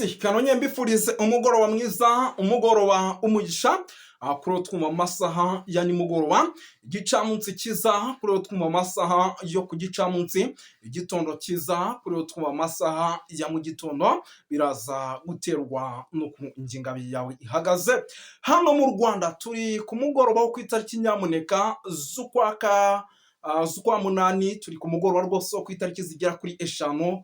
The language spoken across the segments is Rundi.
Yes, kanonye mbifurize umugoroba mwiza, umugoroba umugisha, kuri twuma amasaha ya nimugoroba, igicamunsi kiza kuri twuma amasaha yo ku gicamunsi, igitondo kiza kuri twuma amasaha ya mu gitondo, biraza guterwa nuko ingingabi yawe ihagaze. Hano mu Rwanda turi ku mugoroba wo ku itariki nyamuneka z'ukwa munani, turi ku mugoroba rwose wo ku itariki zigera kuri eshanu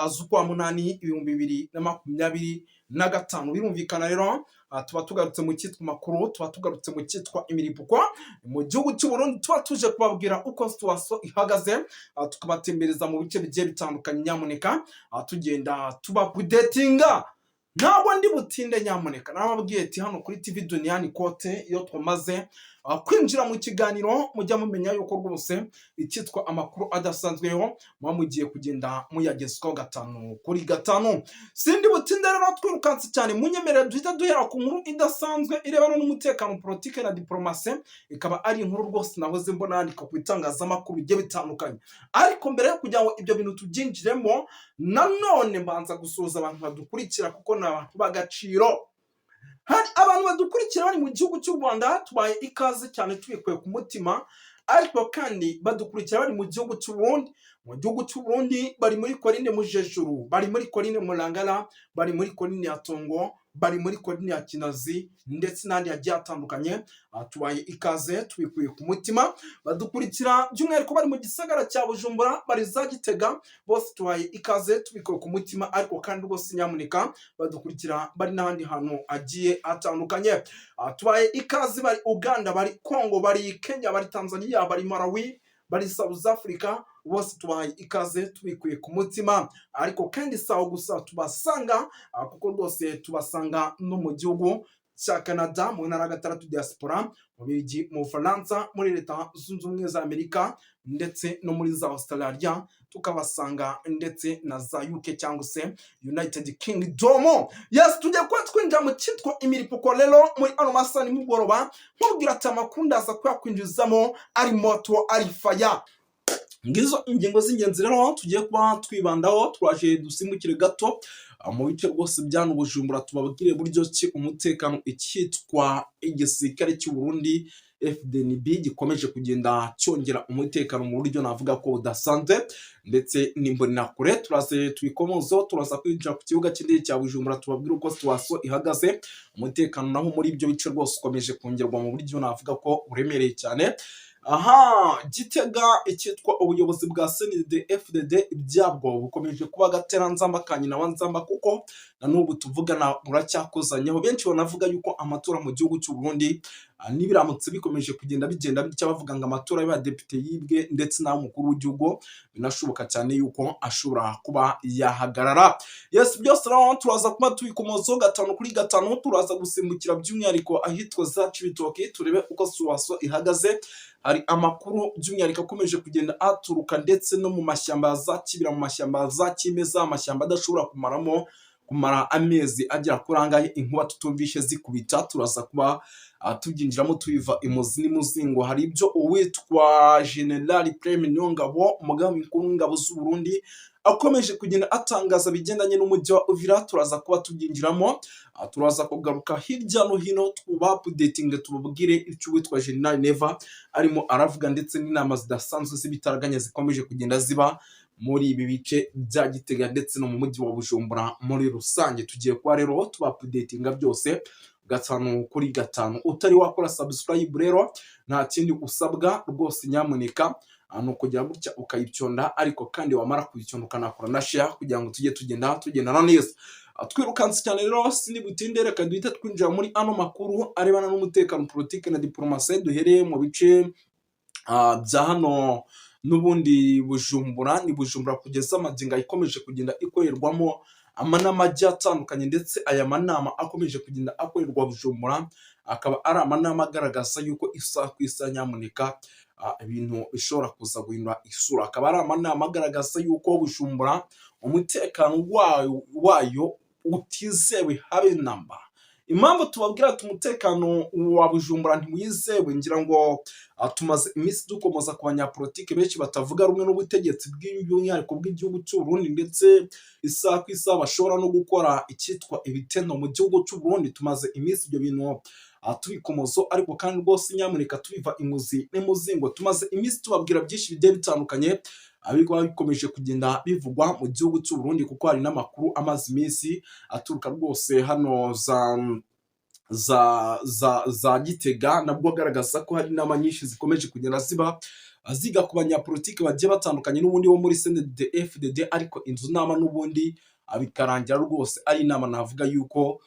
z'ukwa munani 2025. Birumvikana rero tuba tugarutse mu cyitwa makuru, tuba tugarutse mu cyitwa imiripukwa mu gihugu cy'u Burundi, tuba tuje kubabwira uko situation ihagaze, tukabatembereza mu bice bigiye bitandukanye nyamuneka, tugenda tubapudetinga. Ntabwo ndi butinde nyamuneka, nababwiye ati hano kuri TV Duniani Kote iyo twamaze kwinjira mu kiganiro mujya mumenya yuko rwose icyitwa amakuru adasanzweho muba mugiye kugenda muyagezwaho gatanu kuri gatanu. Sindi butinde rero twirukanse cyane, munyemerera duhita duhera ku nkuru idasanzwe irebana n'umutekano, politike na diplomasi. Ikaba ari inkuru rwose nahoze mbona yandika ku bitangazamakuru bigiye bitandukanye, ariko mbere yo kugira ngo ibyo bintu tubyinjiremo, nanone mbanza gusuhuza abantu badukurikira kuko ni abantu b'agaciro. Hari abantu badukurikira bari mu gihugu cy'u Rwanda, tubaye ikaze cyane tubikuye ku mutima, ariko kandi badukurikira bari mu gihugu cy'u Burundi. Mu gihugu cy'u Burundi bari muri Korine Mujejuru, bari muri Korine Murangara, bari muri Korine ya Tongo, bari muri Korine ya Kinazi ndetse n'andi hagiye atandukanye. Tubaye ikaze tubikuye ku mutima. Badukurikira by'umwihariko bari mu gisagara cya Bujumbura, bari za Gitega, bose tubaye ikaze tubikuye ku mutima, ariko kandi bose nyamuneka badukurikira bari n'ahandi hantu agiye atandukanye. Tubaye ikaze bari Uganda, bari Congo, bari Kenya, bari Tanzania, bari Malawi, bari South Africa, bose tubaye ikaze tubikuye ku mutima. Ariko kandi sawa gusa tubasanga, kuko rwose tubasanga no mu gihugu cya Canada, mu ntara gatandatu diaspora, mu Bubiligi, mu Bufaransa, muri Leta Zunze Ubumwe za Amerika ndetse no muri za Australia, tukabasanga ndetse na za UK cyangwa se United Kingdom. Yes, tujya kwa twinjira mu cyitwa imiripuko rero muri ano masaha nimugoroba, nkubwira ati amakuru ndaza kuyakwinjizamo ari moto ari faya. Ngizo ingingo z'ingenzi rero tugiye kuba twibandaho, twaje dusimukire gato mu bice rwose byano Bujumbura, tubabwire buryo ki umutekano icyitwa igisirikare cy'u Burundi FDNB gikomeje kugenda cyongera umutekano mu buryo navuga ko udasanzwe, ndetse n'imbonakure turaze twikomozo. Turaza kwinjira ku kibuga cy'indege cya Bujumbura, tubabwire uko situation ihagaze. Umutekano naho muri ibyo bice rwose ukomeje kongerwa mu buryo navuga ko uremereye cyane. Gitega icyitwa ubuyobozi bwa CNDD FDD ibyabwo bukomeje kuba gateranzamba kanyina wanzamba, kuko na n'ubu tuvugana buracyakozanyeho. Benshi banavuga yuko amatora mu gihugu cy'u Burundi nibiramutse bikomeje kugenda bigenda bitya, bavuga ngo amatora y'abadepite yibwe ndetse n'umukuru w'igihugu, binashoboka cyane yuko ashobora kuba yahagarara. Yes, byose rero turaza kuba tubikomozo gatanu kuri gatanu. Turaza gusimbukira by'umwihariko ahitwa za Cibitoke, turebe uko situation ihagaze. Hari amakuru by'umwihariko akomeje kugenda aturuka ndetse no mu mashyamba za Kibira, mu mashyamba za Kimeza, amashyamba adashobora kumara amezi agera kuri angahe inkuba tutumvishe zikubita. Turaza kuba tubyinjiramo tubiva imuzi n'imuzingo. Hari ibyo uwitwa General Prime Nyongabo, umugaba mukuru w'ingabo z'u Burundi, akomeje kugenda atangaza bigendanye n'umujyi wa Uvira. Turaza kuba tubyinjiramo, turaza kugaruka hirya no hino tubapudetinga, tubabwire icyo uwitwa General Neva arimo aravuga, ndetse n'inama zidasanzwe z'ibitaraganya zikomeje kugenda ziba muri ibi bice bya Gitega ndetse no mu mujyi wa Bujumbura muri rusange. Tugiye kuba rero tubapudetinga byose gatanu kuri gatanu. Utari wakora subscribe rero nta kindi usabwa rwose, nyamuneka kujya gutya ukayicyonda, ariko kandi wamara kuyicyonda ukanakora na share kugira ngo tujye tugendana neza. Twirukanse cyane rero sindi butinde, reka duhita twinjira muri ano makuru arebana n'umutekano, politike na diplomasi. Duhereye mu bice bya hano n'ubundi Bujumbura. Ni Bujumbura kugeza amaginga ikomeje kugenda ikorerwamo amanama agiye atandukanye, ndetse aya manama akomeje kugenda akorerwa Bujumbura akaba ari amanama agaragaza yuko isaha ku isaha nyamuneka ibintu bishobora kuza guhindura isura. Akaba ari amanama agaragaza yuko Bujumbura umutekano wayo utizewe habe namba. impamvu tubabwira ati umutekano wa Bujumbura ntiwizewe, ngira ngo tumaze iminsi dukomoza ku banyapolitike benshi batavuga rumwe n'ubutegetsi by'umwihariko bw'igihugu cy'u Burundi, ndetse isaha ku isaha bashobora no gukora icyitwa ibitendo mu gihugu cy'u Burundi. Tumaze iminsi ibyo bintu tubikomozo, ariko kandi rwose nyamuneka tubiva imuzi n'umuzingo. Tumaze iminsi tubabwira byinshi bigiye bitandukanye ariko bikomeje kugenda bivugwa mu gihugu cy'u Burundi, kuko hari n'amakuru amaze iminsi aturuka rwose hano za Gitega, nabwo agaragaza ko hari inama nyinshi zikomeje kugenda ziga ku banyapolitiki bagiye batandukanye n'ubundi bo muri CNDD-FDD, ariko inzu nama n'ubundi bikarangira rwose ari inama navuga yuko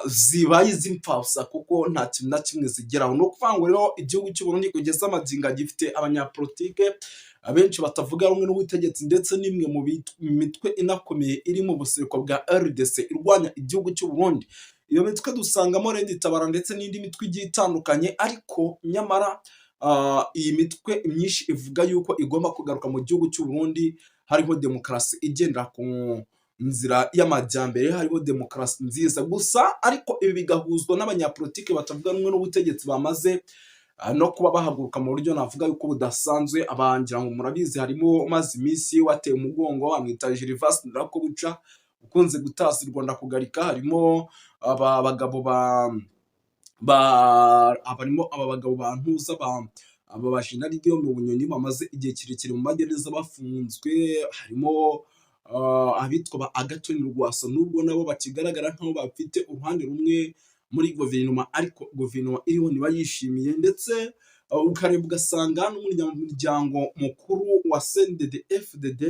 zibaye iz'impfabusa, kuko nta kintu na kimwe zigeraho. No kuvuga ngo rero igihugu cy'u Burundi kugeza amagingo gifite abanyapolitike abenshi batavuga rumwe n'ubutegetsi, ndetse n'imwe mu mitwe inakomeye iri mu buseruko bwa RDC irwanya igihugu cy'u Burundi. Iyo mitwe dusangamo Red Tabara ndetse n'indi mitwe igiye itandukanye, ariko nyamara iyi mitwe myinshi ivuga yuko igomba kugaruka mu gihugu cy'u Burundi, hariho demokarasi igendera ku nzira y'amajyambere, hariho demokarasi nziza gusa, ariko ibi bigahuzwa n'abanyapolitike batavuga rumwe n'ubutegetsi bamaze no kuba bahaguruka mu buryo navuga yuko budasanzwe. Abangira ngo murabizi, harimo maze iminsi wateye umugongo amwita Gervas Ndirakobuca ukunze gutaza u Rwanda kugarika, harimo aba bagabo bantuza aba bashinari ryo mu Bunyoni bamaze igihe kirekire mu magereza bafunzwe, harimo abitwa ba Agathon Rwasa, nubwo nabo bakigaragara nk'aho bafite uruhande rumwe muri guverinoma, ariko guverinoma iriho ntibayishimiye, ndetse ukareba ugasanga n'umunyamuryango mukuru wa CNDD-FDD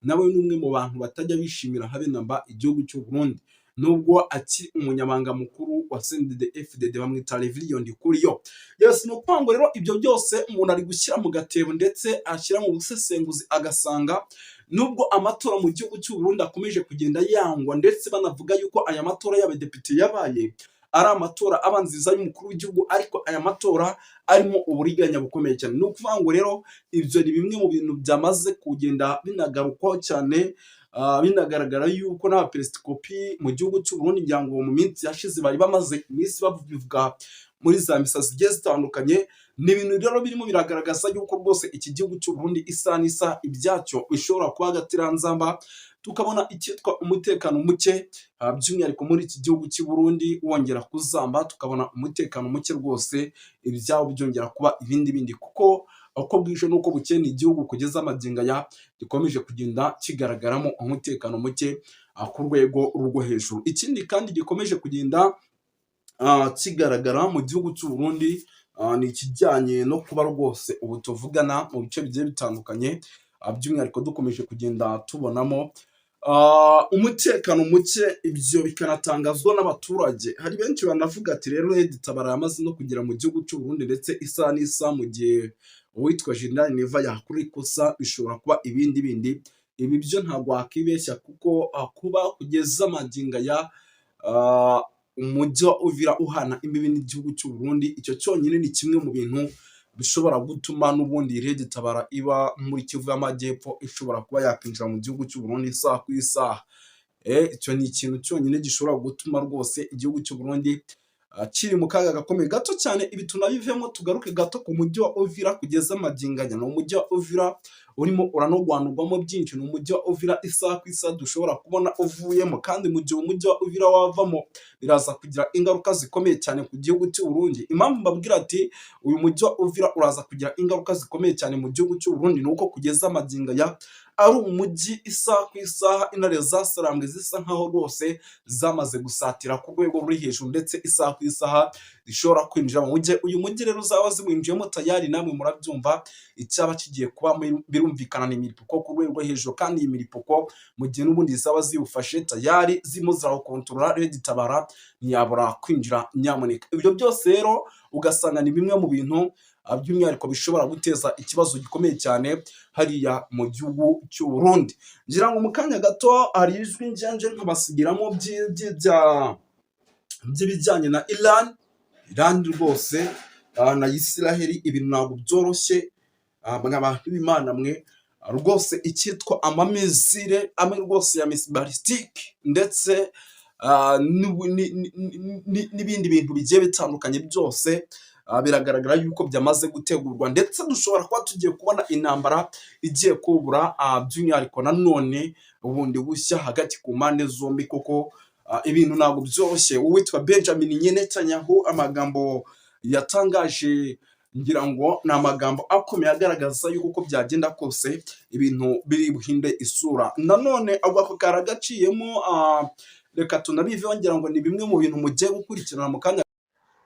nawe n'umwe mu bantu batajya bishimira habe namba igihugu cy'u Burundi, nubwo akiri umunyamabanga mukuru wa CNDD-FDD bamwita Reverien Ndikuriyo. Yes, no kwango rero ibyo byose umuntu ari gushyira mu gatebo, ndetse ashyira mu busesenguzi agasanga nubwo amatora mu gihugu cy'u Burundi akomeje kugenda yangwa, ndetse banavuga yuko aya matora y'abadepite yabaye ari amatora abanziza y'umukuru w'igihugu, ariko aya matora arimo uburiganya bukomeye cyane. No kuvuga ngo rero ibyo ni bimwe mu bintu byamaze kugenda binagarukwaho cyane, binagaragara yuko n'abaperesikopi mu gihugu cy'u Burundi ngira ngo mu minsi yashize bari bamaze iminsi babivuga muri za misa zigiye zitandukanye. Ni ibintu rero birimo biragaragaza yuko rwose iki gihugu cy'u Burundi isa n'isa ibyacyo bishobora kuba agatiranzamba, tukabona icyitwa umutekano muke by'umwihariko muri iki gihugu cy'u Burundi wongera kuzamba, tukabona umutekano muke rwose ibyawo byongera kuba ibindi, kuko uko bwije n'uko bukeye ni igihugu kugeza amagingo aya gikomeje kugenda kigaragaramo umutekano muke ku rwego rwo hejuru. Ikindi kandi gikomeje kugenda kigaragara mu gihugu cy'u Burundi ni ikijyanye no kuba rwose ubu tuvugana mu bice bigiye bitandukanye, by'umwihariko dukomeje kugenda tubonamo umutekano muke. Ibyo bikanatangazwa n'abaturage. Hari benshi banavuga ati rero Red Tabara yamaze no kugera mu gihugu cy'u Burundi, ndetse isa n'isa mu gihe uwitwa General Neva yakora ikosa bishobora kuba ibindi. Ibi byo ntabwo wakibeshya, kuko kuba kugeza amagingo ya umujyi wa Uvira uhana imbibi n'igihugu cy'u Burundi, icyo cyonyine ni kimwe mu bintu bishobora gutuma n'ubundi Red Tabara iba muri Kivu y'Amajyepfo ishobora kuba yakwinjira mu gihugu cy'u Burundi isaha ku isaha. Icyo ni ikintu cyonyine gishobora gutuma rwose igihugu cy'u Burundi kiri mu kaga gakomeye gato cyane. Ibi tunabivemo tugaruke gato ku mujyi wa Uvira kugeza amagingo aya. Ni umujyi wa Uvira urimo uranogwanurwamo byinshi, ni umujyi wa Uvira isaha ku isaha dushobora kubona uvuyemo, kandi mu gihe umujyi wa Uvira wavamo biraza kugira ingaruka zikomeye cyane ku gihugu cy'u Burundi. Impamvu mbabwira ati uyu mujyi wa Uvira uraza kugira ingaruka zikomeye cyane mu gihugu cy'u Burundi, ni uko kugeza amagingo aya ari umujyi isaha ku isaha intare zasarambwe zisa nkaho rwose zamaze gusatira ku rwego ruri hejuru, ndetse isaha ku isaha zishobora kwinjira mu mujyi. Uyu mujyi rero uzaba ziwinjiyemo tayari namwe murabyumva icyaba kigiye kuba birumvikana ni imiripuko ku rwego rwo hejuru, kandi iyi miripuko mu gihe n'ubundi zaba ziwufashe tayari zirimo zirawukontorora, Red Tabara ntiyabura kwinjira nyamuneka. Ibyo byose rero ugasanga ni bimwe mu bintu by'umwihariko bishobora guteza ikibazo gikomeye cyane hariya mu gihugu cy'u Burundi. Ngira ngo mu kanya gato hari ijwi njanje nkabasigiramo by'ibijyanye na Iran rwose na Israel. Ibintu ntabwo byoroshye abantu b'Imana mwe rwose, icyitwa amamezire amwe rwose ya misi balistike, ndetse n'ibindi bintu bigiye bitandukanye byose biragaragara yuko byamaze gutegurwa, ndetse dushobora kuba tugiye kubona intambara igiye kubura by'umwihariko nanone ubundi bushya hagati ku mpande zombi, kuko ibintu ntabwo byoroshye. Uwitwa Benjamin Netanyahu amagambo yatangaje ngira ngo ni amagambo akomeye agaragaza yuko uko byagenda kose ibintu biri buhinde isura. Nanone ako karagaciyemo reka tunabiveho ngira ngo ni bimwe mu bintu mugiye gukurikirana mu kanya.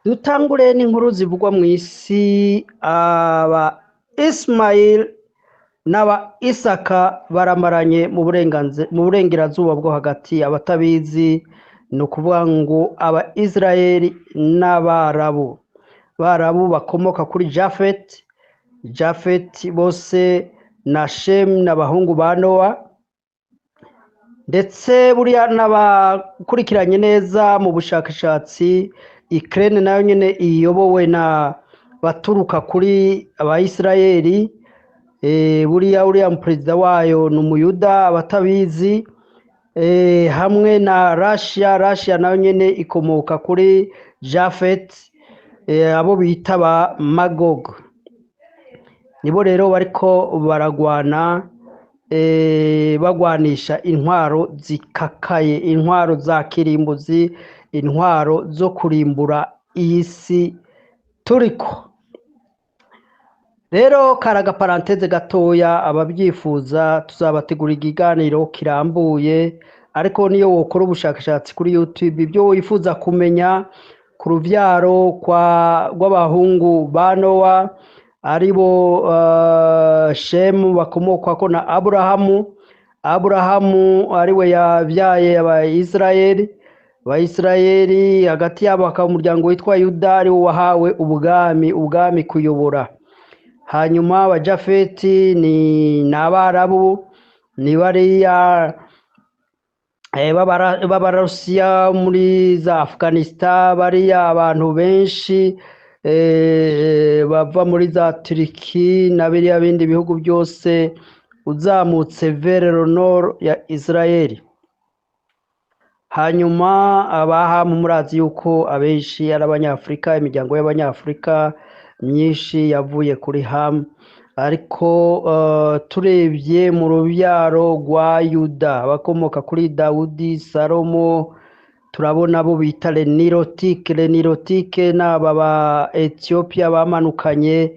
Dutangure n'inkuru zivugwa mu isi. Aba Ismail n'aba Isaka baramaranye mu burengerazuba bwo hagati. Abatabizi ni ukuvuga ngo aba Israeli n'Abarabu bakomoka kuri Jafet bose na Shem n'abahungu ba Nowa, ndetse buriya n'abakurikiranye neza mu bushakashatsi, Ukraine nayo nyine iyobowe na baturuka kuri Abayisirayeli. Uriya perezida wayo ni umuyuda abatabizi, hamwe na Russia nayo nyine ikomoka kuri Jafet, abo bita ba Magog. Nibo rero bariko baragwana, bagwanisha intwaro zikakaye, intwaro za kirimbuzi, intwaro zo kurimbura iyi si turiko. Rero karaga paranteze gatoya, ababyifuza tuzabategura ikiganiro kirambuye, ariko niyo wokora ubushakashatsi kuri YouTube ibyo wifuza kumenya ku ruvyaro rw'abahungu ba Nowa aribo Shemu bakomokako na Aburahamu ariwe yabyaye Abayisirayeli, hagati yabo hakaba umuryango witwa Yuda ariwo wahawe ubwami kuyobora. Hanyuma abajafeti ni Abarabu, ni bariya b'Abarusiya muri za Afghanistan, bariya abantu benshi bava muri za Turiki na biriya bindi bihugu byose uzamutse vers le nord ya Israeli. Hanyuma abahamu murazi yuko abenshi ari Abanyafurika, imiryango y'Abanyafurika myinshi yavuye kuri Hamu, ariko turebye mu rubyaro rwa Yuda bakomoka kuri Dawudi, Salomo, turabona abo bita Lenirotike n'aba ba Ethiopia bamanukanye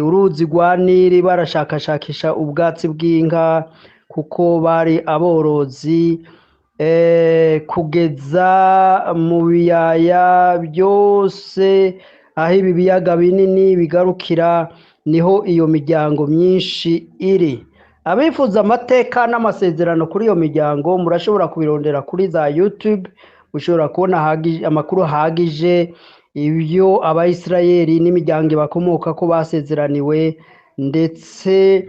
uruzi rwa Nili barashakashakisha ubwatsi bw'inka kuko bari aborozi, kugeza mu biyaya byose aho ibi biyaga binini bigarukira niho iyo miryango myinshi iri. Abifuza amateka n'amasezerano kuri iyo miryango murashobora kubirondera kuri za YouTube, mushobora kubona amakuru ahagije ibyo Abayisirayeli n'imiryango bakomoka ko basezeraniwe, ndetse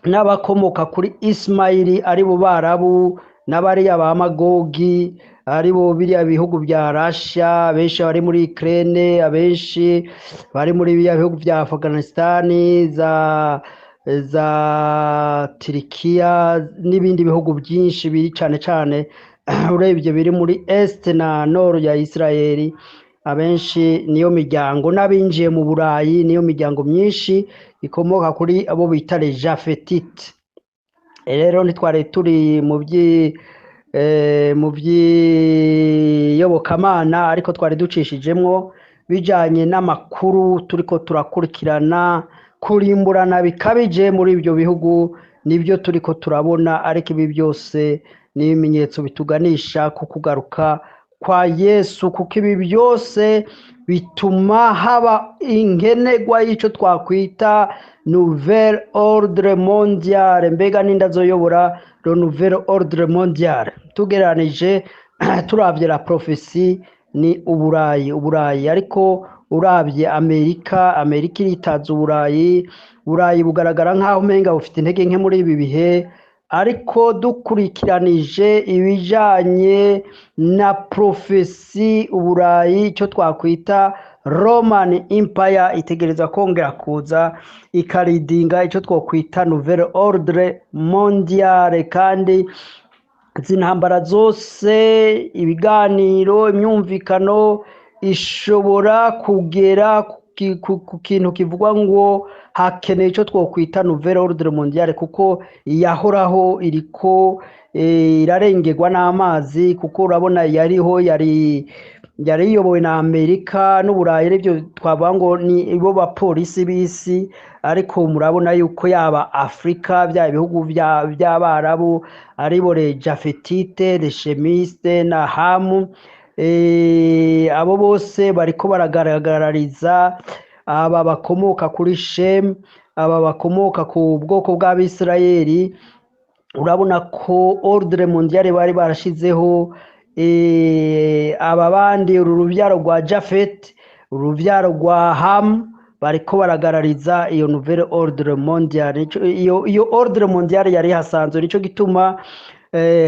n'abakomoka kuri Ismaili aribo Barabu n'abariya ba Magogi aribo biriya bihugu bya Russia, abenshi bari muri Ukraine, abenshi bari muri biriya bihugu bya Afghanistan, za Turkiya n'ibindi bihugu byinshi biri cyane urebye biri muri Est na Nord ya Israeli. Abenshi niyo miryango, n'abinjiye mu Burayi niyo miryango myinshi ikomoka kuri abo bita les Jafetite. Rero ntitware turi mu by'iyobokamana, ariko twari ducishijemwo bijanye n'amakuru turiko turakurikirana, kurimburana bikabije muri ibyo bihugu nibyo turiko turabona, ariko ibi byose ni ibimenyetso bituganisha ku kugaruka kwa Yesu, kuko ibi byose bituma haba inkenegwa y'icyo twakwita Nouvel Ordre Mondial. Mbega n'indazoyobora le Nouvel Ordre Mondial, tugeranije turabye la prophecy ni Uburayi, ariko urabye Amerika iritaza Uburayi bugaragara nk'aho umenga bufite intege nke muri ibi bihe, ariko dukurikiranije ibijanye na prophecy Uburayi icyo twakwita Roman Empire itegereza kongera kuza ikaridinga icyo twakwita Nouvel Ordre Mondial, kandi izi ntambara zose, ibiganiro, imyumvikano ishobora kugera ku kintu kivuga ngo hakeneye icyo twokwita nouvelle ordre mondiale, kuko yahoraho iriko irarengerwa n'amazi, kuko urabona yari iyobowe na Amerika n'Uburayi, aribyo twavuga ngo ni bo bapolisi b'isi, ariko murabona yuko yaba Afrika, bya ibihugu by'Abarabu aribo le Jafetite, le Chemiste na Hamu, abo bose bariko baragaragariza aba bakomoka kuri Shem, aba bakomoka ku bwoko bw'Abisirayeli. Urabona ko ordre mondiale bari barashizeho aba bandi, uru rubyaro rwa Jafet, urubyaro rwa Ham, bariko baragarariza iyo nouvelle ordre mondiale. Iyo ordre mondiale yari hasanzwe, nico gituma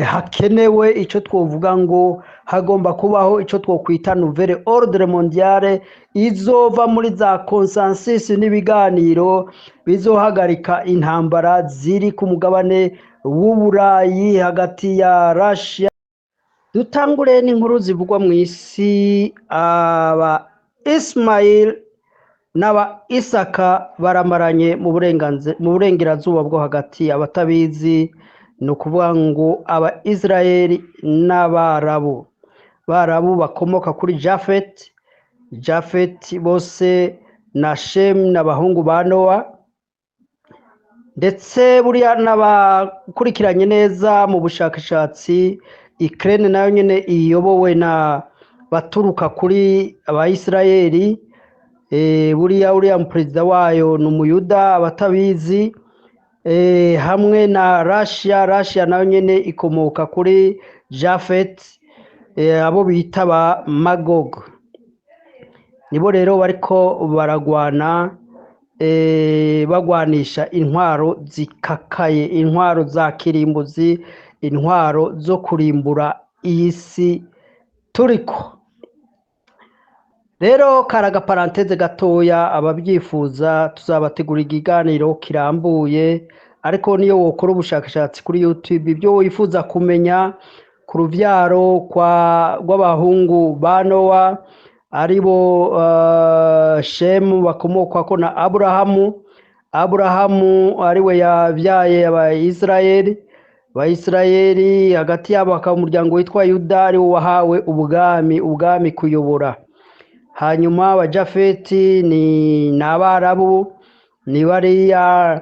hakenewe icyo twovuga ngo hagomba kubaho icyo twokwita nouvelle ordre mondiale, izova muri za consensus n'ibiganiro bizohagarika intambara ziri ku mugabane w'Uburayi hagati ya Russia. Dutangure n'inkuru zivugwa mu isi. Aba Ismail n'aba Isaka baramaranye mu burengerazuba bwo hagati. Abatabizi ni ukuvuga ngo aba Israeli n'Abarabu bakomoka kuri Jafet bose na Shem n'abahungu ba Nowa, ndetse buriya n'abakurikiranye neza mu bushakashatsi, Ukraine nayo nyene iyobowe na baturuka kuri Abayisirayeli. Buriya perezida wayo ni Umuyuda, abatabizi. Hamwe na Russia nayo nyene ikomoka kuri Jafet, abo bita ba Magog. Nibo rero bariko baragwana, bagwanisha intwaro zikakaye, intwaro za kirimbuzi, intwaro zo kurimbura iyi si turiko. Rero karaga paranteze gatoya, ababyifuza tuzabategura ikiganiro kirambuye, ariko niyo wokora ubushakashatsi kuri YouTube ibyo wifuza kumenya ku ruvyaro rw'abahungu ba Nowa, aribo Shemu bakomokako na Aburahamu ariwe yabyaye Abayisirayeli, hagati yabo hakaba umuryango witwa Yuda ariwo wahawe ubwami kuyobora. Hanyuma abajafeti ni n'Abarabu, ni bariya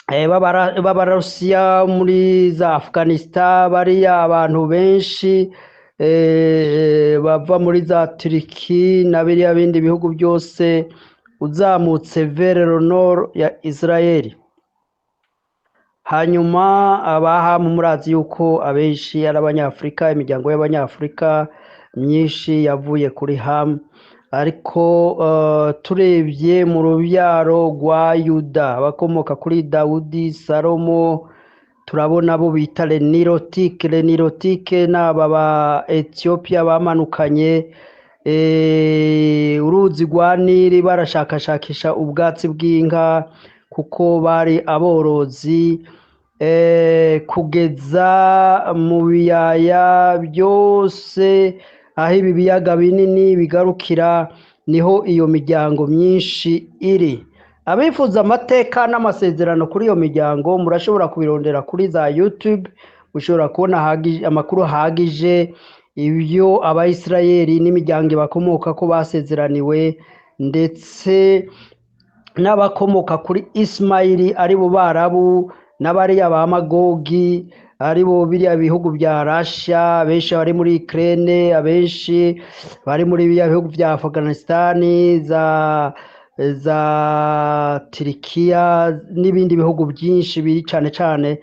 b'Abarusiya muri za Afghanistan, bariya abantu benshi bava muri za Turiki na biriya bindi bihugu byose uzamutse vers le nord ya Israeli. Hanyuma abahamu murazi yuko abenshi ari Abanyafrika, imiryango y'Abanyafrika myinshi yavuye kuri Ham, ariko turebye mu rubyaro rwa Yuda bakomoka kuri Dawudi, Salomo, turabona abo bita Lenirotike n'aba ba Ethiopia bamanukanye uruzi rwa Nili barashakashakisha ubwatsi bw'inka, kuko bari aborozi, kugeza mu biyaya byose aho ibi biyaga binini bigarukira, niho iyo miryango myinshi iri. Abifuza amateka n'amasezerano kuri iyo miryango murashobora kubirondera kuri za YouTube, mushobora kubona amakuru ahagije ibyo Abayisirayeli n'imiryango bakomoka ko basezeraniwe, ndetse n'abakomoka kuri Ismaili aribo Barabu, n'abariya ba Magogi aribo biriya bihugu bya Russia, benshi bari muri Ukraine, abenshi bari muri biriya bihugu bya Afghanistan, za Turkiya n'ibindi bihugu byinshi biri cyane cyane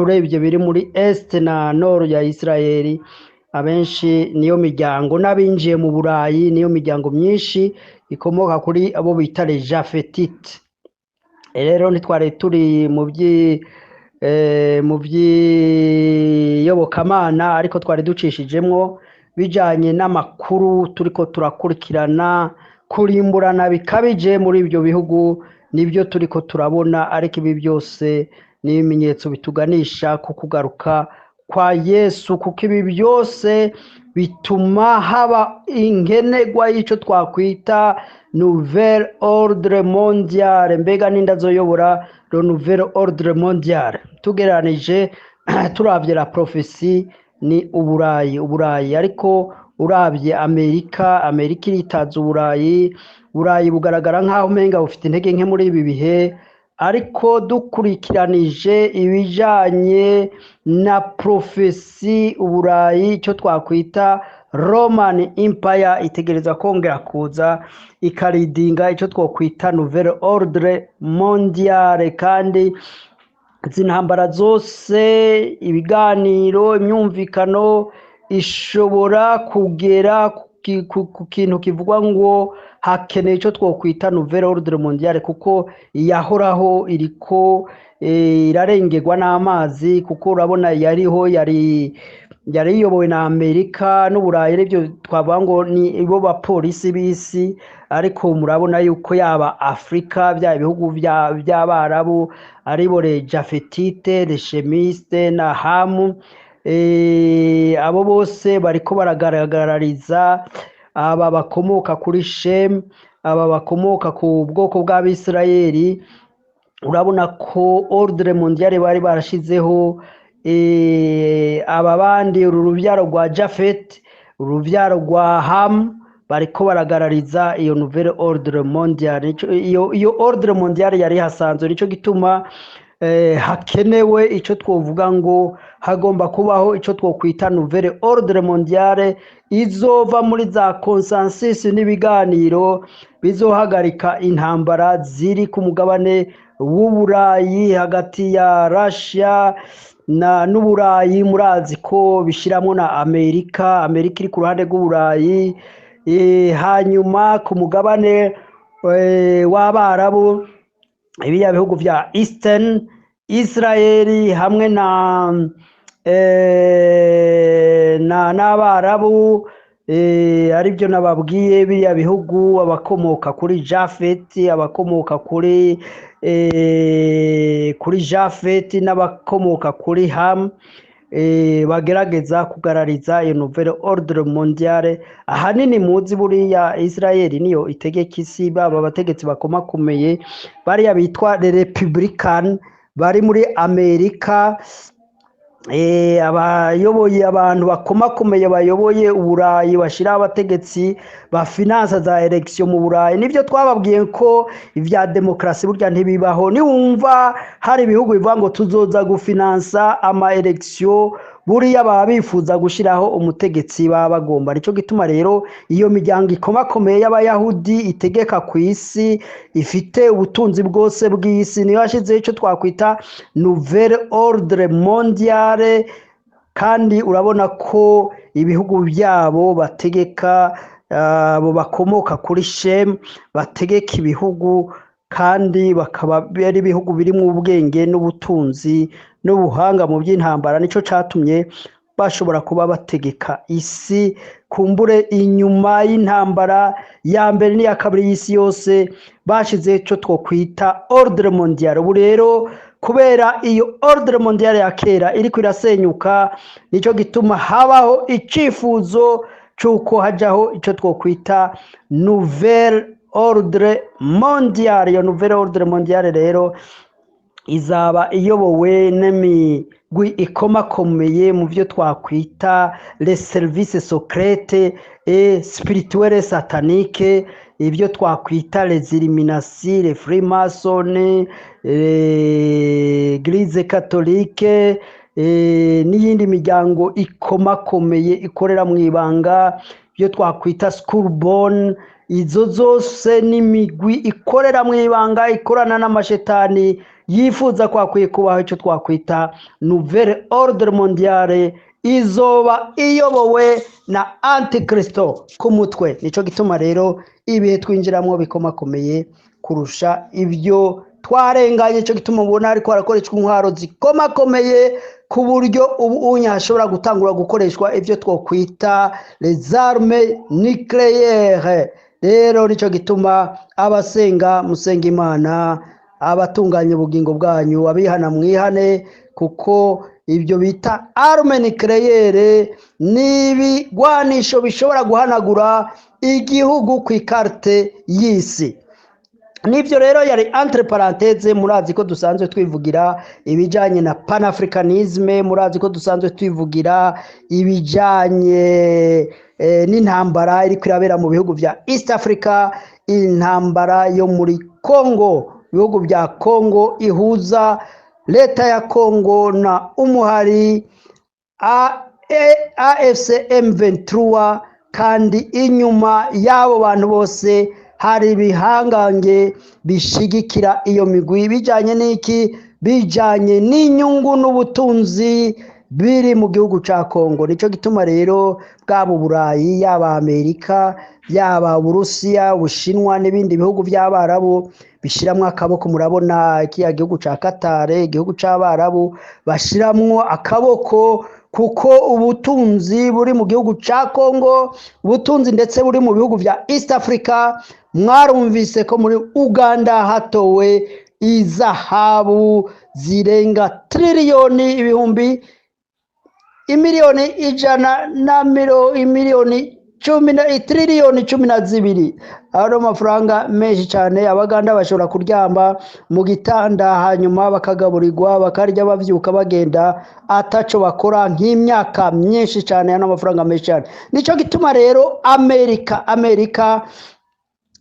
urebye biri muri Est na Nord ya Israeli. Abenshi niyo miryango, n'abinjiye mu Burayi niyo miryango myinshi ikomoka kuri abo bita les Jafetite. Rero ntitware turi mu by'iyobokamana, ariko twari ducishijemwo bijanye n'amakuru turiko turakurikirana, kurimburana bikabije muri ibyo bihugu nibyo turiko turabona, ariko ibi byose ni ibimenyetso bituganisha ku kugaruka kwa Yesu, kuko ibi byose bituma haba inkenegwa y'icyo twakwita nouvelle ordre mondiale. Mbega n'inda zoyobora le nouvelle ordre mondiale, tugereranije turabye la prophecy ni uburayi, ariko urabye Amerika iritaza uburayi bugaragara nk'aho umenga bufite intege nke muri ibi bihe, ariko dukurikiranije ibijanye na prophecy uburayi icyo twakwita Roman Empire itegereza kongera kuza ikaridinga icyo twakwita nouvelle ordre mondiale, kandi izi ntambara zose, ibiganiro, imyumvikano ishobora kugera ku kintu kivugwa ngo hakeneye icyo twakwita nouvelle ordre mondiale, kuko iyahoraho iriko irarengerwa n'amazi, kuko urabona yari iyobowe na Amerika n'uburayi, aribyo twavuga ngo ni ibo bapolisi b'isi, ariko murabona yuko yaba Afrika, bya bihugu by'abarabu aribo le Jafetite, le Shemiste na Hamu, abo bose bariko baragaragariza aba bakomoka kuri Shem, aba bakomoka ku bwoko bw'Abisirayeli. Urabona ko ordre mondiale bari barashizeho aba bandi uru rubyaro rwa Jafet, urubyaro rwa Ham, bariko baragarariza iyo nouvelle ordre mondiale. Iyo ordre mondiale yari hasanzwe, nico gituma hakenewe icyo twovuga ngo hagomba kubaho icyo twokwita nouvelle ordre mondiale izova muri za consensus n'ibiganiro bizohagarika intambara ziri ku mugabane w'uburayi hagati ya Russia n'uburayi. Murazi ko bishyiramo na Amerika iri ku ruhande rw'uburayi, hanyuma ku mugabane w'abarabu ibiya bihugu vya Eastern Israeli hamwe n'abarabu, aribyo nababwiye biriya bihugu, abakomoka kuri Jafet, abakomoka kuri Jafet n'abakomoka kuri Ham, bagerageza kugarariza iyo nouvelle ordre mondiale. Ahanini muzi buriya Israeli niyo itegeka isi, baba abategetsi bakomakomeye bariya bitwa les Republican bari muri Amerika, abayoboye abantu bakomakomeye bayoboye uburayi, bashira abategetsi ba finance za election mu burayi. Nivyo twababwiye ko ivya demokrasi burya ntibibaho. Niwumva hari ibihugu bivuga ngo tuzoza gufinansa ama election, buriya baba bifuza gushiraho umutegetsi baba bagomba. Nico gituma rero iyo miryango ikomakomeye y'abayahudi itegeka ku isi, ifite ubutunzi bwose bw'isi, niyo yashizeho icyo twakwita nouvelle ordre mondiale. Kandi urabona ko ibihugu byabo bategeka, abo bakomoka kuri Shem bategeka ibihugu, kandi bakaba ari ibihugu birimo ubwenge n'ubutunzi n'ubuhanga mu by'intambara. Nico catumye bashobora kuba bategeka isi, kumbure inyuma y'intambara ya mbere n'iya kabiri y'isi yose bashize cyo twokwita ordre mondiale. Ubu rero kubera iyo ordre mondiale ya kera iri kwirasenyuka, nico gituma habaho icifuzo cyuko hajaho icyo twokwita nouvelle ordre mondiale. Iyo nouvelle ordre mondiale rero izaba iyobowe n'imigwi ikomakomeye mu byo twakwita les services secrets et spirituels sataniques, ibyo twakwita les Illuminati, les Freemasons, l'Église catholique, n'iyindi miryango ikomakomeye ikorera mu ibanga, ibyo twakwita Schoolborn. Izo zose n'imigwi ikorera mu ibanga, ikorana n'amashetani, yifuza kwakwiye kubaho icyo twakwita nouvelle ordre mondiale, izoba iyobowe na Antikristo ku mutwe. Nico gituma rero ibihe twinjiramo bikomakomeye kurusha ibyo twarenganye. Nico gituma ubona ariko harakoreshwa intwaro zikomakomeye ku buryo ubu unyashobora gutangura gukoreshwa ibyo twokwita les armes nucléaires. Rero nico gituma abasenga musenga Imana, abatunganya ubugingo bwanyu abihana mwihane, kuko ibyo bita arme nucléaire, n'ibigwanisho bishobora guhanagura igihugu ku ikarite y'isi. Nivyo rero yari entre parenthèse. Murazi ko dusanzwe twivugira ibijanye na panafricanisme, murazi ko dusanzwe twivugira ibijanye n'intambara iri kwirabera mu bihugu vya East Africa, intambara yo muri Congo, ibihugu vya Congo ihuza leta ya Congo na umuhari AFC M23, kandi inyuma y'abo bantu bose hari ibihangange bishigikira iyo migwi. Bijanye n'iki? Bijanye n'inyungu n'ubutunzi biri mu gihugu ca Congo. Nico gituma rero bwabo Burayi, yaba Amerika, yaba Burusiya, Bushinwa n'ibindi bihugu by'Abarabu bishiramwo akaboko. Murabona kiya gihugu ca Qatar, igihugu c'Abarabu, bashiramwo akaboko kuko ubutunzi buri mu gihugu ca Congo, ubutunzi ndetse buri mu bihugu vya East Africa. Mwarumvise ko muri Uganda hatowe izahabu zirenga triliyoni ibihumbi imiliyoni ijana na imiliyoni triliyoni 12. Aro mafaranga menshi cyane. Abaganda bashobora kuryamba mu gitanda hanyuma bakagaburirwa bakarya bavyuka bagenda ataco bakora nk'imyaka myinshi cyane. Ano mafaranga menshi cyane. Nico gituma rero Amerika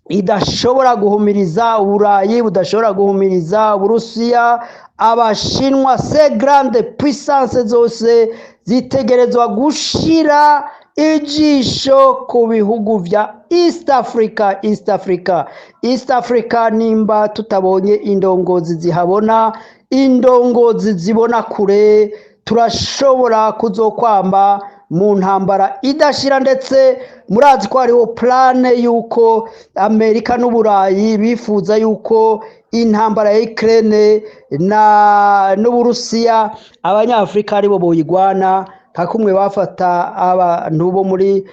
idashobora guhumiriza Uburayi, budashobora guhumiriza Burusiya, Abashinwa, se grande puissance zose zitegerezwa gushira ijisho ku bihugu vya East Africa. Nimba tutabonye indongozi zihabona, indongozi zibona kure, turashobora kuzokwamba mu ntambara idashira. Ndetse murazi ko hariho plane yuko Amerika n'Uburayi bifuza yuko intambara ya Ukraine n'Uburusiya abanyafrika aribo boyigwana, kakumwe bafata abantu bo muri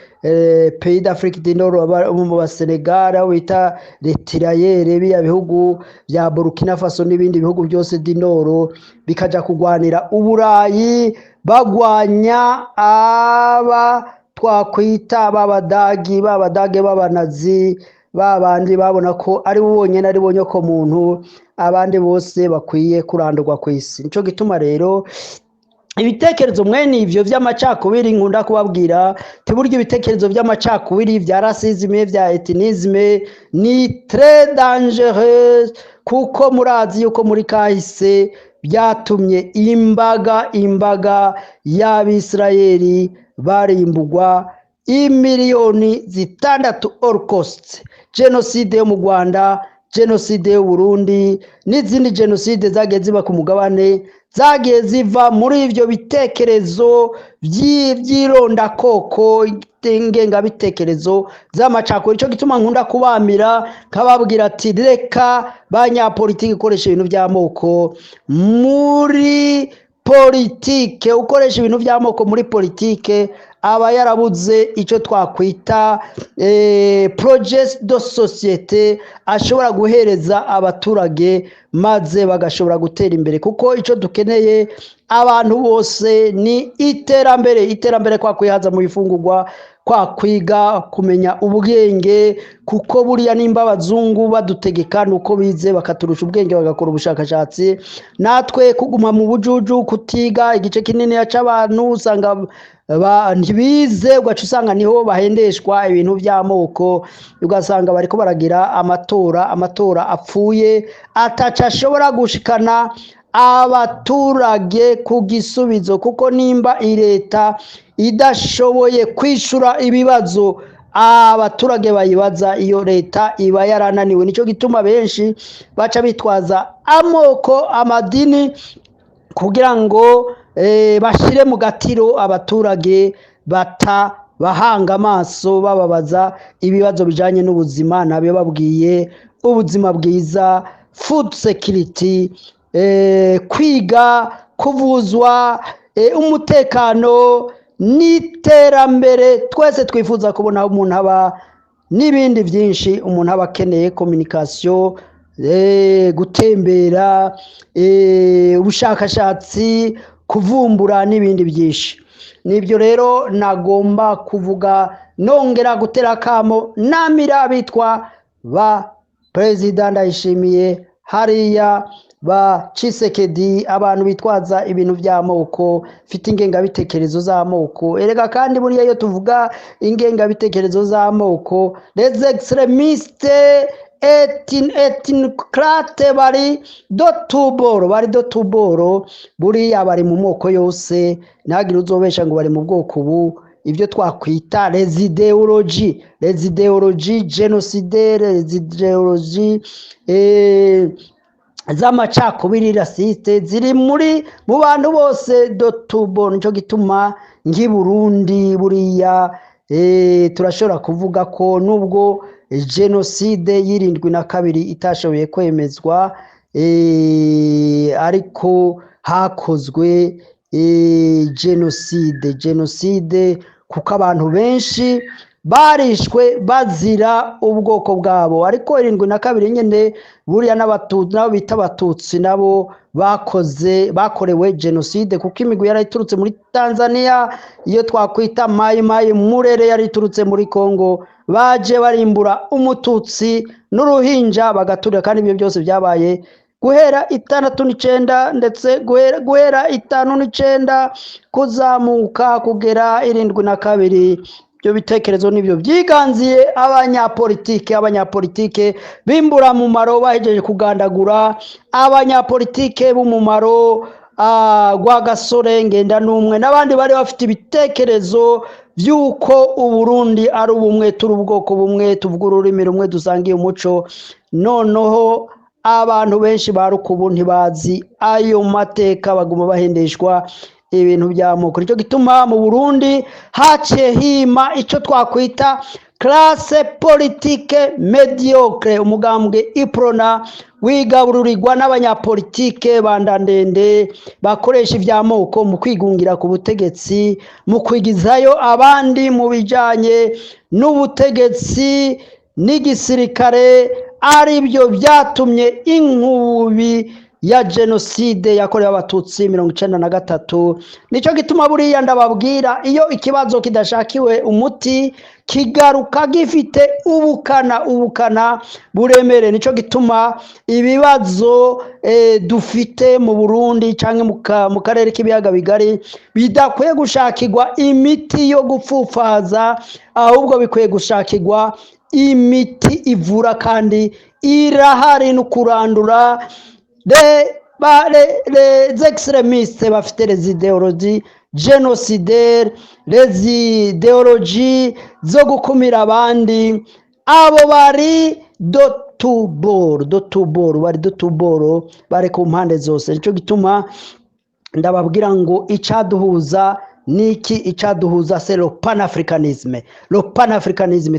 pays d'Afrique du Nord, mu Basenegal bita retiraillere, biya bihugu vya Burkina Faso n'ibindi bihugu byose du Nord bikaja kugwanira Uburayi, bagwanya aba twakwita babadagi b'abanazi, babandi babona ko ari bonyene ari bonyoko muntu, abandi bose bakwiye kurandurwa ku isi. Nico gituma rero ibitekerezo mwene ivyo vy'amacakubiri nkunda kubabwira tiburyo ibitekerezo vy'amacakubiri vya racisme, vya ethnisme ni très dangereux, kuko murazi yuko muri kahise byatumye imbaga y'Abisirayeli barimbugwa imiliyoni 6 Holocaust, genocide yo mu Rwanda, genocide yo Burundi n'izindi genocide zagiye ziba ku mugabane, zagiye ziva muri ivyo bitekerezo by'ironda koko, ngenga bitekerezo z'amacakubiri. Ico gituma nkunda kubamira kababwira ati reka banyapolitiki ukoresha ibintu by'amoko muri politike, ukoresha ibintu by'amoko muri politike aba yarabuze icyo twakwita projet de societe ashobora guhereza abaturage maze bagashobora gutera imbere. Kuko icyo dukeneye abantu bose ni iterambere kwa kwihaza mu bifungurwa, kwa kwiga, kumenya ubwenge, kuko buriya nimba abazungu badutegeka nuko bize bakaturusha ubwenge bagakora ubushakashatsi, natwe kuguma mu bujuju kutiga igice kinini y'abantu usanga ntibize, ugaca usanga niho bahendeshwa ibintu by'amoko, ugasanga bariko baragira amatora apfuye ataca ashobora gushikana abaturage ku gisubizo. Kuko nimba leta idashoboye kwishura ibibazo abaturage bayibaza, iyo leta iba yarananiwe. Nico gituma benshi baca bitwaza amoko, amadini kugira ngo bashire mu gatiro abaturage bahanga amaso bababaza ibibazo bijanye n'ubuzima. Nabyo babwiye ubuzima bwiza, food security, kwiga, kuvuzwa, umutekano n'iterambere. Twese twifuza kubona umuntu aba n'ibindi byinshi, umuntu aba akeneye communication, gutembera, ubushakashatsi, kuvumbura n'ibindi byinshi. Nibyo rero nagomba kuvuga nongera gutera kamo namira bitwa ba Perezida Ndayishimiye hariya ba Tshisekedi, abantu bitwaza ibintu by'amoko, fite ingengabitekerezo z'amoko. Erega kandi buriya iyo tuvuga ingengabitekerezo z'amoko, les extrémistes ethnicrate bari do tuboro buriya bari mu moko yose, ntagire uzobesha ngo bari mu bwoko ubu. Ibyo twakwita les idéologies génocidaires, les idéologies z'amacakubiri rasiste ziri mu bantu bose do tuboro. Nico gituma ngi Burundi buriya turashobora kuvuga ko nubwo jenoside y'72 itashoboye kwemezwa, ariko hakozwe jenoside kuko abantu benshi barishwe bazira ubwoko bwabo. Ariko 72 nyene buriya n'abatutsi nabo bita abatutsi nabo bakorewe jenoside, kuko imigwi yarayiturutse muri Tanzania, iyo twakwita Mai Murere yariturutse muri Kongo, baje barimbura umututsi n'uruhinja bagaturira. Kandi ibyo byose byabaye guhera 69 ndetse guhera 59 kuzamuka kugera 72. Ibyo bitekerezo nibyo byiganziye abanyapolitike bimbura mu maro bahejeje kugandagura abanyapolitike b'umumaro gwa Gasore Ngenda n'umwe n'abandi bari bafite ibitekerezo byuko Uburundi ari ubumwe, turi ubwoko bumwe, tuvuga ururimi rumwe, dusangiye umuco. Noneho abantu benshi barukubu ntibazi ayo mateka, baguma bahendeshwa ibintu by'amoko. Nicyo gituma mu Burundi haciye hima icyo twakwita classe politique mediocre, umugambwe iprona wigabururirwa n'abanyapolitike bandandende bakoresha iby'amoko mu kwigungira ku butegetsi, mu kwigizayo abandi mu bijanye n'ubutegetsi n'igisirikare. Ari byo byatumye inkubi ya jenoside yakorewe abatutsi 1993. Nicyo gituma buriya ndababwira, iyo ikibazo kidashakiwe umuti kigaruka gifite ubukana buremere. Nicyo gituma ibibazo dufite mu Burundi cyangwa mu karere k'ibiyaga bigari bidakwiye gushakirwa imiti yo gupfufaza, ahubwo bikwiye gushakirwa imiti ivura kandi irahari no kurandura les extrémistes bafite les idéologies génocidaires, les idéologies zo gukumira abandi. Abo bari do tuboro bari ku mpande zose. Nicyo gituma ndababwira ngo icyaduhuza niki, icyaduhuza c'est le panafricanisme.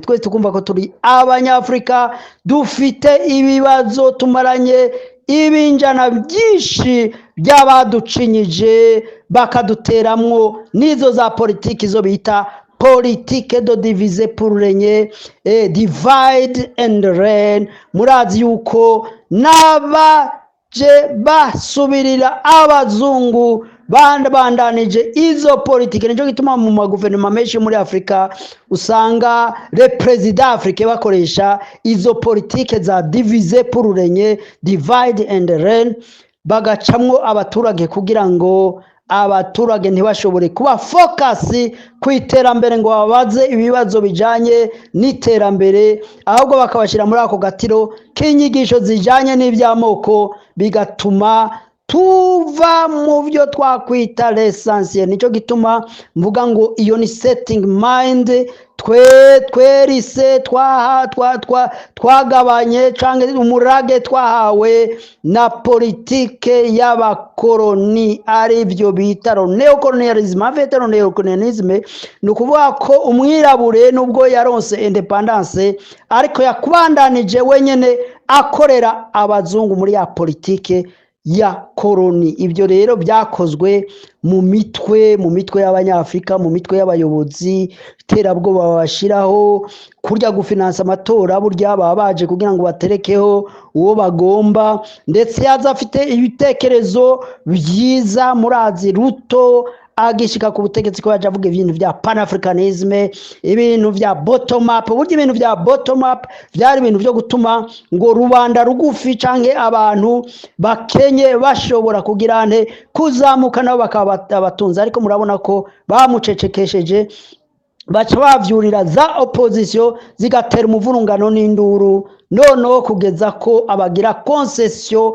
Twese tukumva ko turi abanyafrika, dufite ibibazo, tumaranye ibinjana byinshi by'abaducinyije bakaduteramwo n'izo za politiki zo bita politique de diviser pour régner, divide and reign. Murazi yuko n'abaje basubirira abazungu bandanije izo politike. Nicyo gituma mu maguverinoma menshi muri Afrika usanga le président africain bakoresha izo politike za diviser pour régner, divide and reign, bagacamwo abaturage kugira ngo abaturage ntibashobore kuba focus ku iterambere ngo babaze ibibazo bijanye n'iterambere, ahubwo bakabashira muri ako gatiro k'inyigisho zijanye n'iby'amoko, bigatuma tuva mu byo twakwita l'essentiel. Nicyo gituma mvuga ngo iyo ni setting mind twerise twagabanye cyangwa umurage twahawe na politike y'abakoloni, ari byo bita neocolonialisme. Avec neocolonialisme ni ukuvuga ko umwirabure nubwo yaronse independence ariko yakubandanije wenyene akorera abazungu muri ya politike ya koroni. Ibyo rero byakozwe mu mitwe y'abanyafurika, mu mitwe y'abayobozi, iterabwoba babashiraho, kurya gufinansa amatora, burya baba baje kugira ngo baterekeho uwo bagomba, ndetse yaza afite ibitekerezo byiza. Murazi Ruto agishika ku butegetsi ko yaje avuga ibintu vya panafricanisme, ibintu vya bottom up. Burya ibintu vya bottom up vyari ibintu vyo gutuma ngo rubanda rugufi canke abantu bakenye bashobora kugira nte kuzamuka nabo bakaba abatunzi, ariko murabona ko bamucecekesheje, baca bavyurira za opposition zigatera umuvurungano n'induru, noneho kugeza ko abagira concession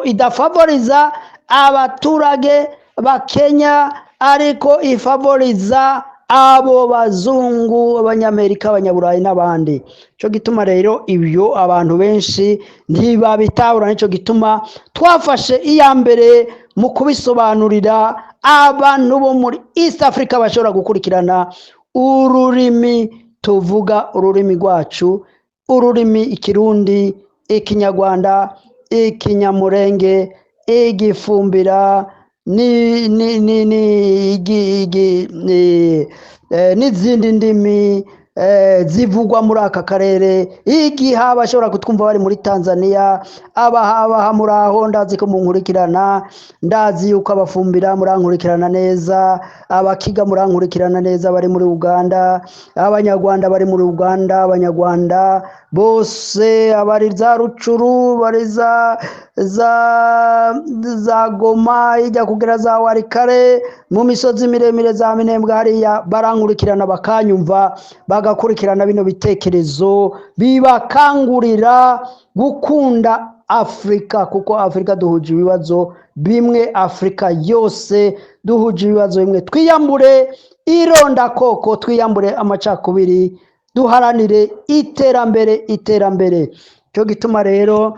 idafavoriza abaturage bakenya, ariko ifavoriza abo bazungu, abanyamerika, abanyaburayi n'abandi. Cyo gituma rero ibyo abantu benshi ntibabitahura, nico gituma twafashe iya mbere mu kubisobanurira abantu bo muri East Africa bashobora gukurikirana ururimi tuvuga, ururimi rwacu, ururimi Ikirundi, Ikinyarwanda, Ikinyamurenge, Igifumbira n'izindi ndimi zivugwa muri aka karere. Igiha bashobora kutwumva bari muri Tanzania, abaha muraho, ndazi ko munkurikirana, ndazi yuko abafumbira murankurikirana neza, abakiga murankurikirana neza bari muri Uganda, abanyarwanda bari muri Uganda, abanyarwanda bose, abari za Rucuru, bari za Goma, ijya kugera za Warikare, mu misozi miremire za Minembwe hariya barankurikirana bakanyumva, bagakurikirana bino bitekerezo bibakangurira gukunda Afrika, kuko Afrika duhuje ibibazo bimwe, Afrika yose duhuje ibibazo bimwe. Twiyambure ironda koko, twiyambure amacakubiri, duharanire iterambere. Cyo gituma rero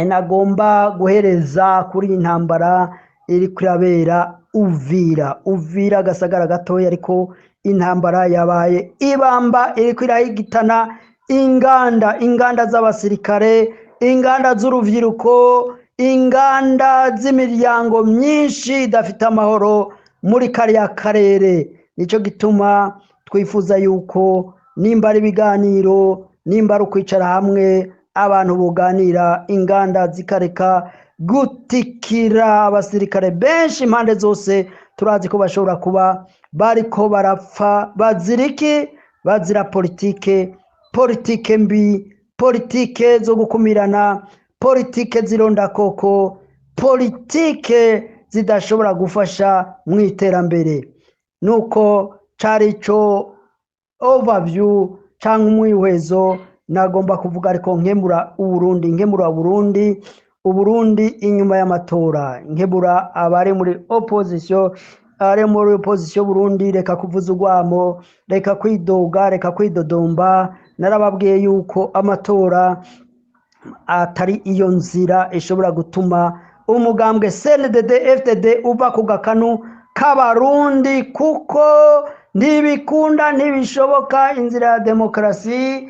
nagomba guhereza kuri intambara iri kurabera Uvira Gasagara gatoya, ariko intambara yabaye ibamba, iri kwirahigitana inganda z'abasirikare, inganda z'uruvyiruko, inganda z'imiryango myinshi idafite amahoro muri kariya karere. Nico gituma twifuza yuko nimba ari ibiganiro, nimba ari ukwicara hamwe, abantu buganira, inganda zikareka gutikira abasirikare benshi impande zose. Turazi ko bashobora kuba bariko barapfa bazira politike mbi, politike zo gukumirana, politike zironda koko, politike zidashobora gufasha mu iterambere. Nuko cari ico overview cyangwa umwihwezo nagomba kuvuga, ariko nkemura Uburundi inyuma y'amatora, nkebura abari muri opposition, Burundi, reka kuvuza urwamo, reka kwidoga, reka kwidodomba. Narababwiye yuko amatora atari iyo nzira ishobora gutuma umugambwe CNDD FDD uva ku gakanu k'abarundi, kuko ntibikunda, ntibishoboka. Inzira ya demokarasi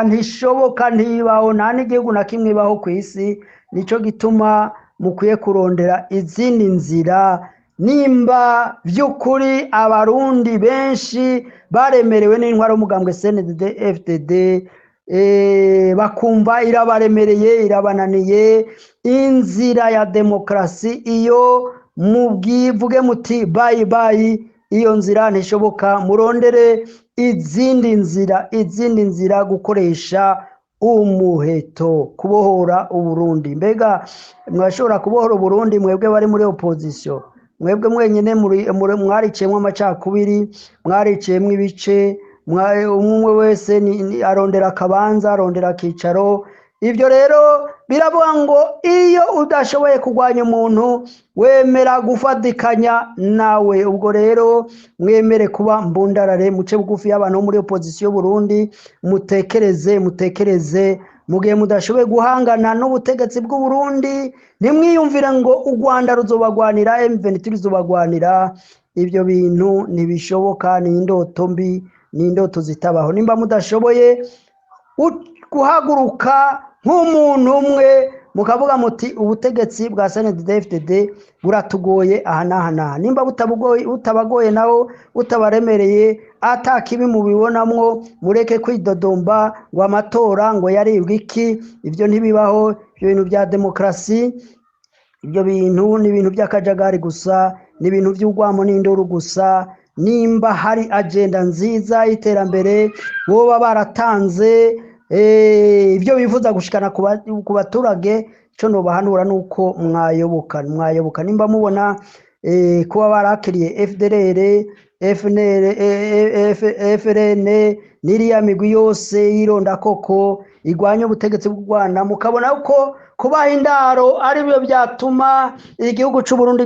ntishoboka, ntibaho, nta n'igihugu na kimwe ibaho ku isi. Nico gituma mukwiye kurondera izindi nzira, nimba by'ukuri abarundi benshi baremerewe n'intwaro y'umugambwe CNDD FDD, bakumva irabaremereye, irabananiye inzira ya demokarasi, iyo mubwivuge muti bye, iyo nzira ntishoboka, murondere izindi nzira, gukoresha umuheto, kubohora Uburundi. Mbega mwashobora kubohora Uburundi mwebwe bari muri opposition? Mwebwe mwenyine mwariciyemo amacakubiri, mwariciyemo ibice, umwe wese arondera akabanza, arondera akicaro. Ibyo rero biravuga ngo iyo udashoboye kurwanya umuntu wemera gufatikanya nawe. Ubwo rero mwemere kuba mbundarare, muce bugufi y'abantu muri opposition Burundi, mutekereze. Mu gihe mudashoboye guhangana n'ubutegetsi bw'u Burundi, nimwiyumvire ngo u Rwanda ruzobagwanira, M23 ruzobagwanira. Ibyo bintu ntibishoboka, ni indoto mbi, ni indoto zitabaho. Nimba mudashoboye guhaguruka nk'umuntu umwe mukavuga muti ubutegetsi bwa CNDD-FDD buratugoye aha n'aha n'aha, nimba butabagoye naho butabaremereye atakibi mubibonamwo, mureke kwidodomba ngo amatora ngo yaribwe iki. Ibyo ntibibaho, ibyo bintu bya demokarasi, ibyo bintu ni ibintu by'akajagari gusa, ni ibintu by'urwamo n'induru gusa. Nimba hari agenda nziza y'iterambere boba baratanze ibyo bifuza gushikana ku baturage, cyo nobahanura nuko mwayoboka nimba mubona kuba barakiriye FDLR, FRN n'iriya migwi yose yironda koko igwanya ubutegetsi bw'u Rwanda, mukabona ko kubaha indaro ari byo byatuma igihugu cy'u Burundi